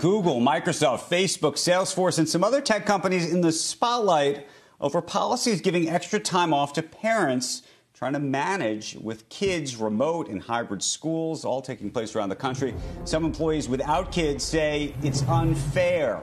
Google, Microsoft, Facebook, Salesforce, and some other tech companies in the spotlight over policies giving extra time off to parents trying to manage with kids remote and hybrid schools, all taking place around the country. Some employees without kids say it's unfair.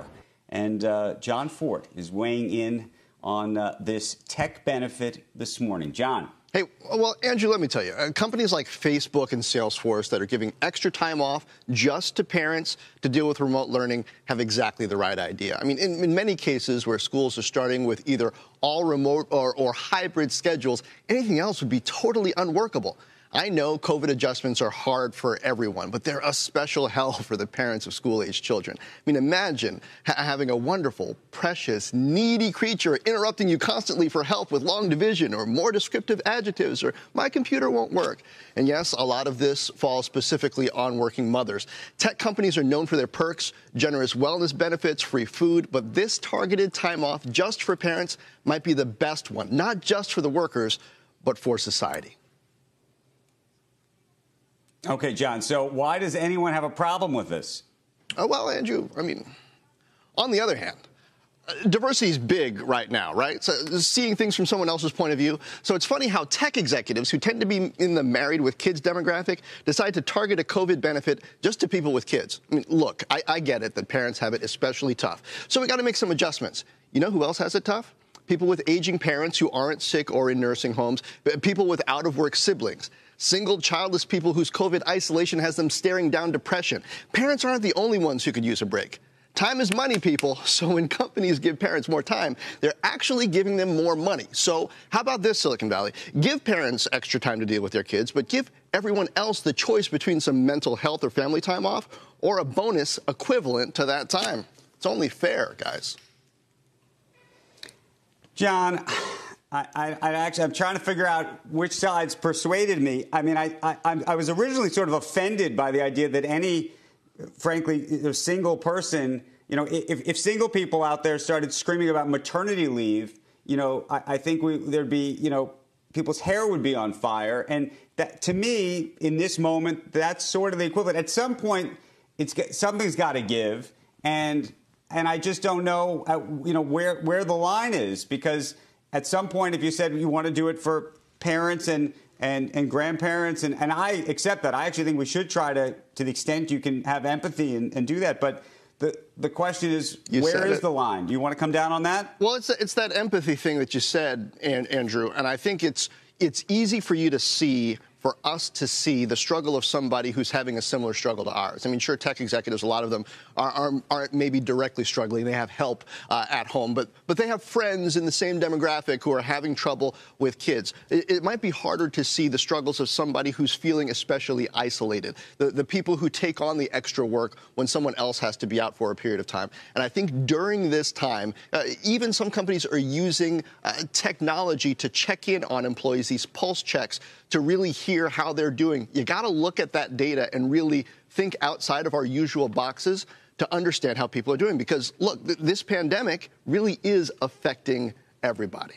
And John Fort is weighing in on this tech benefit this morning. John. Hey, well, Andrew, let me tell you, companies like Facebook and Salesforce that are giving extra time off just to parents to deal with remote learning have exactly the right idea. I mean, in many cases where schools are starting with either all remote or hybrid schedules, anything else would be totally unworkable. I know COVID adjustments are hard for everyone, but they're a special hell for the parents of school-aged children. I mean, imagine having a wonderful, precious, needy creature interrupting you constantly for help with long division or more descriptive adjectives or my computer won't work. And yes, a lot of this falls specifically on working mothers. Tech companies are known for their perks, generous wellness benefits, free food, but this targeted time off just for parents might be the best one, not just for the workers, but for society. Okay, John, so why does anyone have a problem with this? Well, Andrew, I mean, on the other hand, diversity is big right now, right? So seeing things from someone else's point of view. So it's funny how tech executives who tend to be in the married with kids demographic decide to target a COVID benefit just to people with kids. I mean, look, I get it that parents have it especially tough. So we got to make some adjustments. You know who else has it tough? People with aging parents who aren't sick or in nursing homes, people with out-of-work siblings, single, childless people whose COVID isolation has them staring down depression. Parents aren't the only ones who could use a break. Time is money, people, so when companies give parents more time, they're actually giving them more money. So how about this, Silicon Valley? Give parents extra time to deal with their kids, but give everyone else the choice between some mental health or family time off or a bonus equivalent to that time. It's only fair, guys. John, I'm trying to figure out which side's persuaded me. I mean, I was originally sort of offended by the idea that any, frankly, single person, you know, if single people out there started screaming about maternity leave, you know, I think there'd be, you know, people's hair would be on fire. And that, to me, in this moment, that's sort of the equivalent. At some point, something's got to give. And I just don't know, you know, where the line is, because at some point, if you said you want to do it for parents and grandparents, and I accept that. I actually think we should try to the extent you can have empathy and do that. But the question is, where is the line? Do you want to come down on that? Well, it's that empathy thing that you said, Andrew, and I think it's easy for you to see, for us to see the struggle of somebody who's having a similar struggle to ours. I mean, sure, tech executives, a lot of them aren't maybe directly struggling. They have help at home, but they have friends in the same demographic who are having trouble with kids. It might be harder to see the struggles of somebody who's feeling especially isolated, the people who take on the extra work when someone else has to be out for a period of time. And I think during this time, even some companies are using technology to check in on employees, these pulse checks, to really hear how they're doing. You got to look at that data and really think outside of our usual boxes to understand how people are doing. Because, look, this pandemic really is affecting everybody.